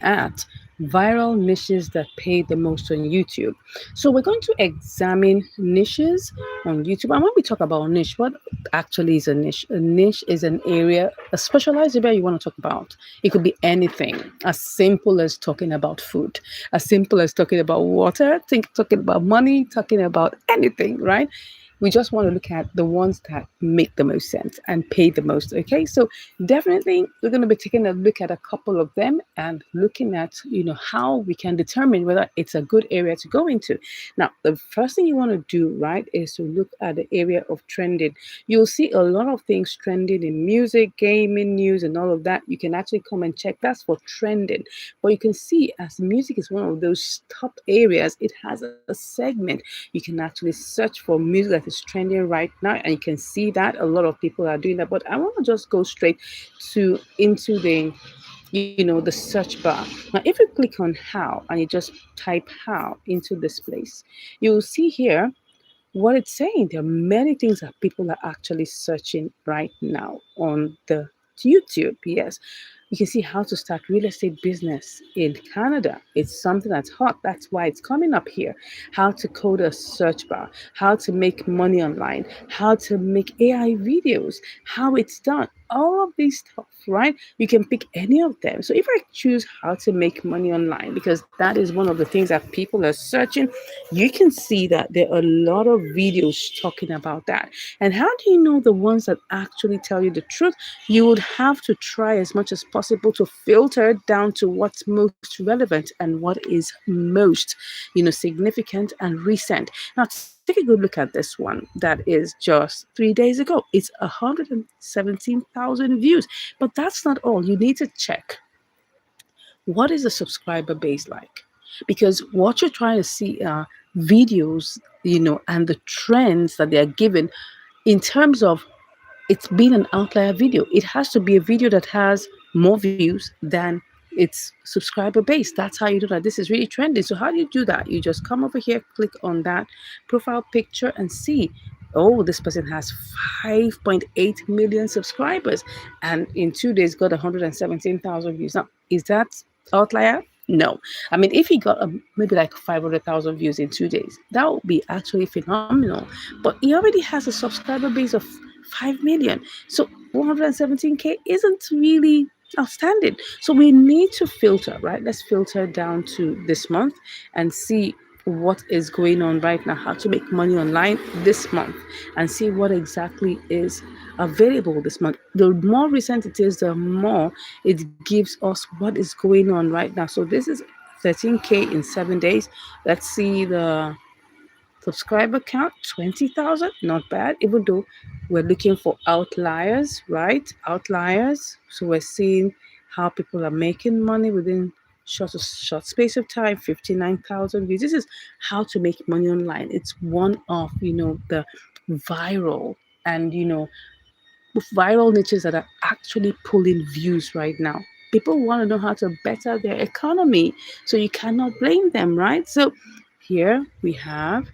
at viral niches that pay the most on YouTube. So we're going to examine niches on YouTube. And when we talk about niche, what actually is a niche? A niche is an area, a specialized area you want to talk about. It could be anything, as simple as talking about food, as simple as talking about water, talking about money, talking about anything, right? We just want to look at the ones that make the most sense and pay the most. Okay, so definitely we're going to be taking a look at a couple of them and looking at how we can determine whether it's a good area to go into. Now, the first thing you want to do, right, is to look at the area of trending. You'll see a lot of things trending in music, gaming, news, and all of that. You can actually come and check. That's for trending. But you can see, as music is one of those top areas, it has a segment. You can actually search for music that is trending right now, and you can see that a lot of people are doing that. But I want to just go straight to into the search bar. Now, if you click on how and you just type how into this place, you'll see here what it's saying. There are many things that people are actually searching right now on the YouTube. Yes, you can see how to start real estate business in Canada. It's something that's hot. That's why it's coming up here. How to code a search bar, how to make money online, how to make AI videos, how it's done. All of these stuff, right? You can pick any of them. So if I choose how to make money online, because that is one of the things that people are searching, you can see that there are a lot of videos talking about that. And how do you know the ones that actually tell you the truth? You would have to try as much as possible to filter down to what's most relevant and what is most, significant and recent. Now, take a good look at this one that is just 3 days ago. It's 117,000 views. But that's not all. You need to check, what is the subscriber base like? Because what you're trying to see are videos, and the trends that they are given in terms of it's been an outlier video. It has to be a video that has more views than its subscriber base. That's how you do that. This is really trending. So how do you do that? You just come over here, click on that profile picture and see, oh, this person has 5.8 million subscribers and in 2 days got 117,000 views. Now, is that outlier? No. I mean, if he got maybe like 500,000 views in 2 days, that would be actually phenomenal. But he already has a subscriber base of 5 million. So 117K isn't really outstanding. So we need to filter, right? Let's filter down to this month and see what is going on right now, how to make money online this month, and see what exactly is available this month. The more recent it is, the more it gives us what is going on right now. So this is 13K in 7 days. Let's see the subscriber count, 20,000, not bad, even though we're looking for outliers, right? Outliers. So we're seeing how people are making money within short space of time, 59,000 views. This is how to make money online. It's one of, the viral and, viral niches that are actually pulling views right now. People want to know how to better their economy. So you cannot blame them, right? So here we have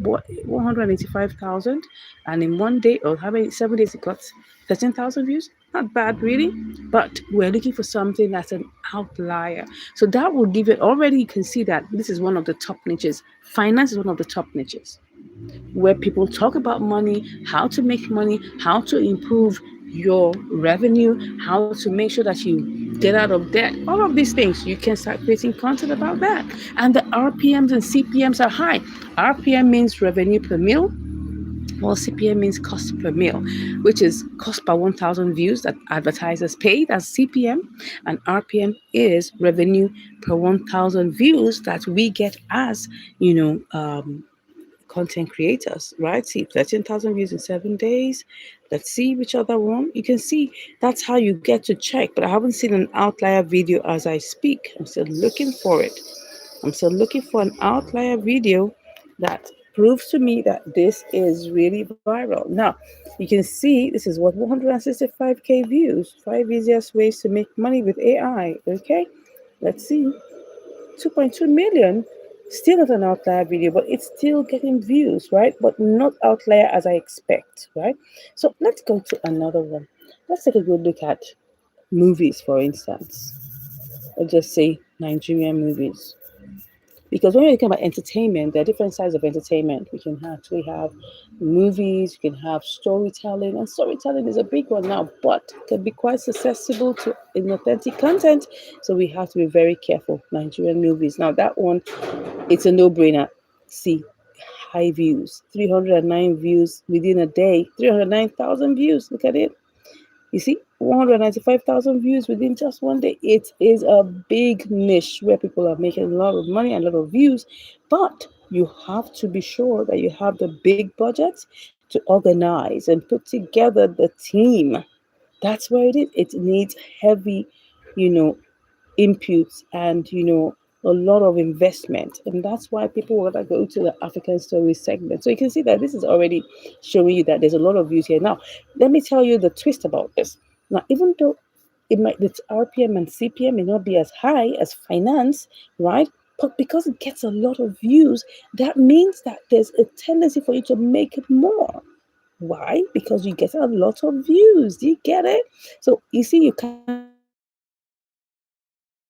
185,000, and in one day, or how many 7 days, it got 13,000 views. Not bad, really, but we're looking for something that's an outlier. So that will give it. Already, you can see that this is one of the top niches. Finance is one of the top niches where people talk about money, how to make money, how to improve your revenue, how to make sure that you get out of debt. All of these things, you can start creating content about that. And the RPMs and CPMs are high. RPM means revenue per mil, while CPM means cost per mil, which is cost per 1,000 views that advertisers pay. That's CPM. And RPM is revenue per 1,000 views that we get as, content creators, right? See, 13,000 views in 7 days. Let's see which other one. You can see that's how you get to check, but I haven't seen an outlier video as I speak. I'm still looking for it. I'm still looking for an outlier video that proves to me that this is really viral. Now, you can see this is what 165K views, 5 easiest ways to make money with AI. Okay, let's see. 2.2 million, still not an outlier video, but it's still getting views, right? But not outlier as I expect, right? So let's go to another one. Let's take a good look at movies, for instance. I'll just say Nigerian movies. Because when you're talking about entertainment, there are different sides of entertainment. We can actually have movies, you can have storytelling, and storytelling is a big one now, but can be quite susceptible to inauthentic content. So we have to be very careful. Nigerian movies. Now that one, it's a no-brainer. See, high views, 309 views within a day, 309,000 views. Look at it. You see, 195,000 views within just one day. It is a big niche where people are making a lot of money and a lot of views, but you have to be sure that you have the big budget to organize and put together the team. That's where it is. It needs heavy, you know, inputs and a lot of investment, and that's why people want to go to the African story segment. So you can see that this is already showing you that there's a lot of views here. Now let me tell you the twist about this. Now, even though its RPM and CPM may not be as high as finance, right? But because it gets a lot of views, that means that there's a tendency for you to make it more. Why? Because you get a lot of views. Do you get it? So you see, you can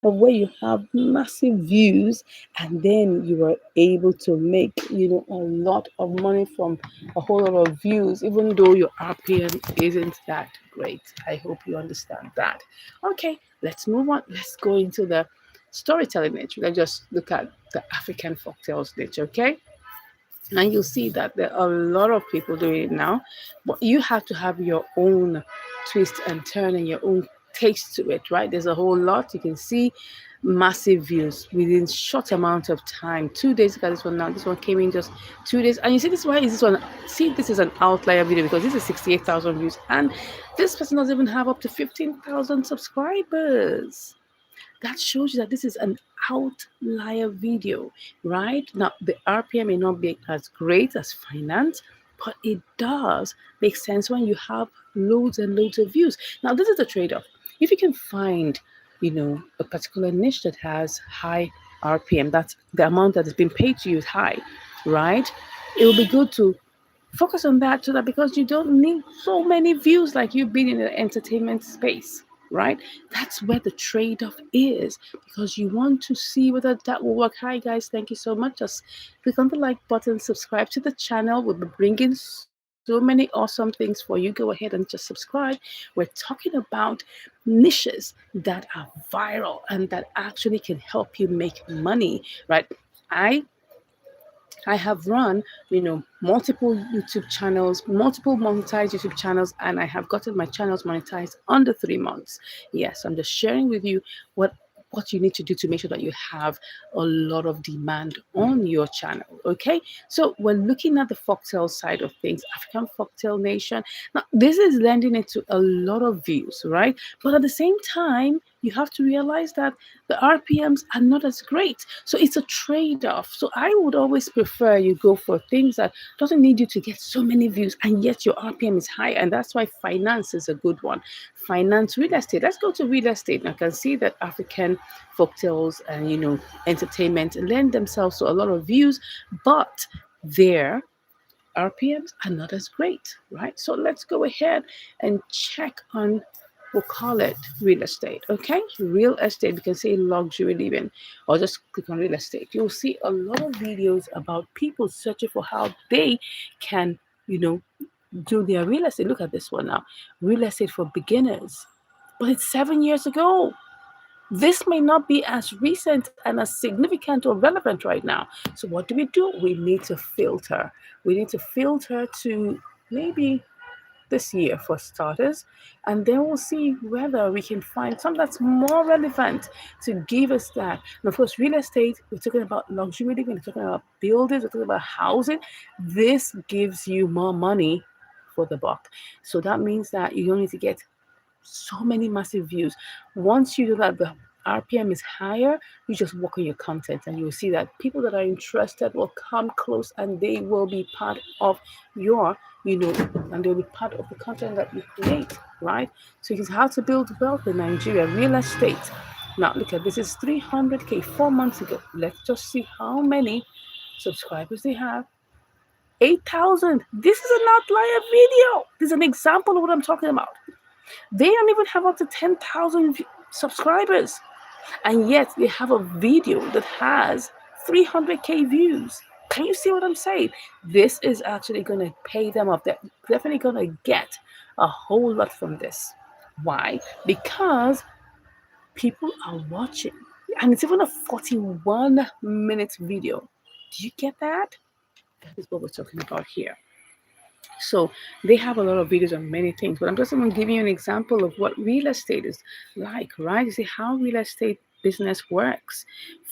of where you have massive views, and then you are able to make a lot of money from a whole lot of views, even though your RPM isn't that great. I hope you understand that. Okay, let's move on. Let's go into the storytelling niche. Let's just look at the African folktales niche. Okay, and you'll see that there are a lot of people doing it now, but you have to have your own twist and turn and your own taste to it, right? There's a whole lot. You can see massive views within short amount of time. 2 days. Look at this one now. This one came in just 2 days, and you see this. Why is this one? See, this is an outlier video because this is 68,000 views, and this person doesn't even have up to 15,000 subscribers. That shows you that this is an outlier video, right? Now, the RPM may not be as great as finance, but it does make sense when you have loads and loads of views. Now, this is the trade-off. If you can find, a particular niche that has high RPM, that's the amount that is being paid to you is high, right? It will be good to focus on that so that because you don't need so many views like you've been in the entertainment space, right? That's where the trade-off is, because you want to see whether that will work. Hi guys, thank you so much. Just click on the like button, subscribe to the channel. We'll be bringing so many awesome things for you. Go ahead and just subscribe. We're talking about niches that are viral and that actually can help you make money, right? I have run, multiple YouTube channels, multiple monetized YouTube channels, and I have gotten my channels monetized under 3 months. Yes, I'm just sharing with you what you need to do to make sure that you have a lot of demand on your channel. Okay, so we're looking at the folktale side of things, African folktale nation. Now, this is lending it to a lot of views, right? But at the same time, you have to realize that the RPMs are not as great. So it's a trade-off. So I would always prefer you go for things that doesn't need you to get so many views, and yet your RPM is high. And that's why finance is a good one. Finance, real estate. Let's go to real estate. I can see that African folktales and entertainment lend themselves to a lot of views, but their RPMs are not as great, right? So let's go ahead and check on, we'll call it real estate. Okay, real estate. You can say luxury living, or just click on real estate. You'll see a lot of videos about people searching for how they can do their real estate. Look at this one now, real estate for beginners, but it's 7 years ago. This may not be as recent and as significant or relevant right now. So what do? We need to filter. We need to filter to maybe this year for starters, and then we'll see whether we can find something that's more relevant to give us that. And of course, real estate, we're talking about luxury living, we're talking about buildings, we're talking about housing. This gives you more money for the buck. So that means that you don't need to get so many massive views. Once you do that, the RPM is higher, you just work on your content and you'll see that people that are interested will come close and they will be part of your, and they'll be part of the content that you create, right? So it's how to build wealth in Nigeria, real estate. Now, look at this, is 300K 4 months ago. Let's just see how many subscribers they have. 8,000. This is an outlier video. This is an example of what I'm talking about. They don't even have up to 10,000 subscribers. And yet they have a video that has 300K views. Can you see what I'm saying? This is actually going to pay them off. They're definitely going to get a whole lot from this. Why? Because people are watching. And it's even a 41-minute video. Do you get that? That is what we're talking about here. So they have a lot of videos on many things, but I'm just going to give you an example of what real estate is like, right? You see how real estate business works.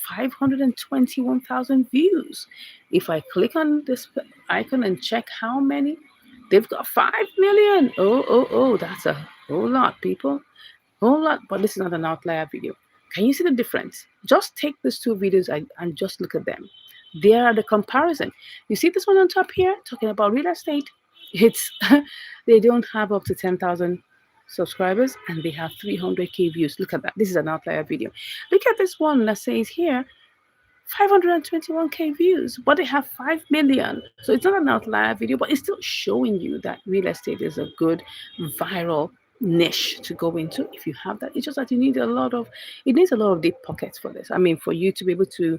521,000 views. If I click on this icon and check how many, they've got 5 million. Oh, that's a whole lot, people. Whole lot, but this is not an outlier video. Can you see the difference? Just take these two videos and just look at them. They are the comparison. You see this one on top here, talking about real estate. It's they don't have up to 10,000 subscribers and they have 300K views. Look at that. This is an outlier video. Look at this one that says here 521K views, but they have 5 million. So it's not an outlier video, but it's still showing you that real estate is a good viral niche to go into if you have that. It's just that it needs a lot of deep pockets for this. I mean, for you to be able to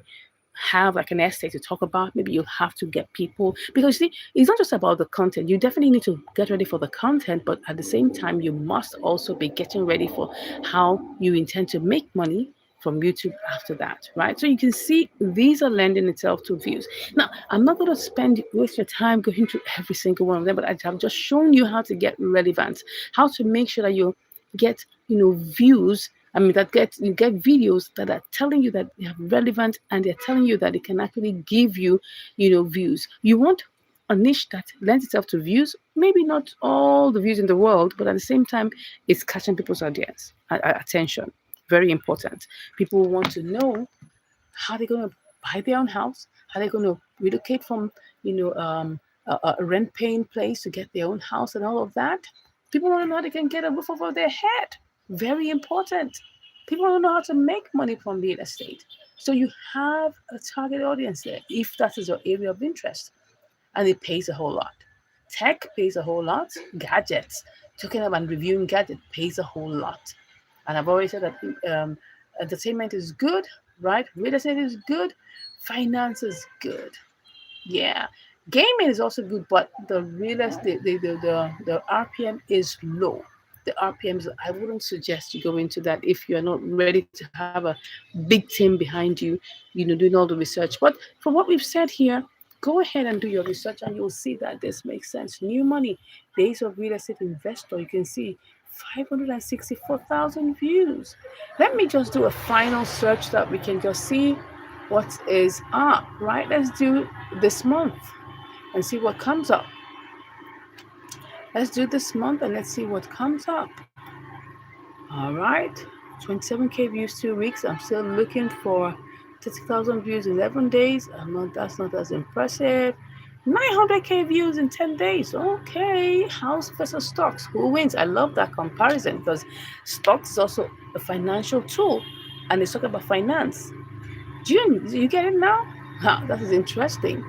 have like an essay to talk about, maybe you'll have to get people, because you see, it's not just about the content. You definitely need to get ready for the content, but at the same time you must also be getting ready for how you intend to make money from YouTube after that, right? So you can see these are lending itself to views. Now, I'm not going to waste your time going through every single one of them, but I have just shown you how to get relevance, how to make sure that you get, views. I mean, you get videos that are telling you that they are relevant and they're telling you that it can actually give you, views. You want a niche that lends itself to views, maybe not all the views in the world, but at the same time, it's catching people's audience attention. Very important. People want to know how they're going to buy their own house, how they're going to relocate from, a rent-paying place to get their own house and all of that. People want to know how they can get a roof over their head. Very important. People want to know how to make money from real estate. So you have a target audience there, if that is your area of interest. And it pays a whole lot. Tech pays a whole lot. Gadgets, talking about reviewing gadgets, pays a whole lot. And I've always said that entertainment is good, right? Real estate is good. Finance is good. Yeah. Gaming is also good, but the real estate, the RPM is low. The RPMs, I wouldn't suggest you go into that if you're not ready to have a big team behind you, doing all the research. But from what we've said here, go ahead and do your research and you'll see that this makes sense. New money, days of real estate investor, you can see 564,000 views. Let me just do a final search that we can just see what is up, right? Let's do this month and see what comes up. Let's do this month and let's see what comes up. All right, 27K views 2 weeks. I'm still looking for 30,000 views 11 days. That's not as impressive. 900K views in 10 days. Okay, house versus stocks. Who wins? I love that comparison because stocks is also a financial tool and it's talking about finance. Do you get it now? That is interesting.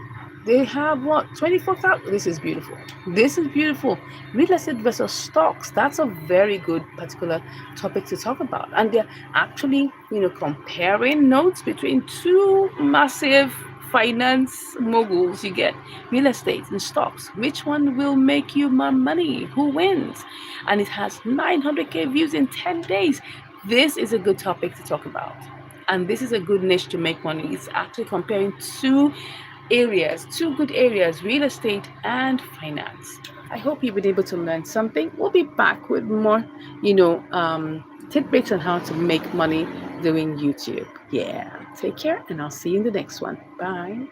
They have what? 24,000. This is beautiful. This is beautiful. Real estate versus stocks. That's a very good particular topic to talk about. And they're actually, comparing notes between two massive finance moguls. You get real estate and stocks. Which one will make you more money? Who wins? And it has 900K views in 10 days. This is a good topic to talk about. And this is a good niche to make money. It's actually comparing two good areas, real estate and finance. I hope you've been able to learn something. We'll be back with more, tidbits on how to make money doing YouTube. Yeah, take care and I'll see you in the next one. Bye.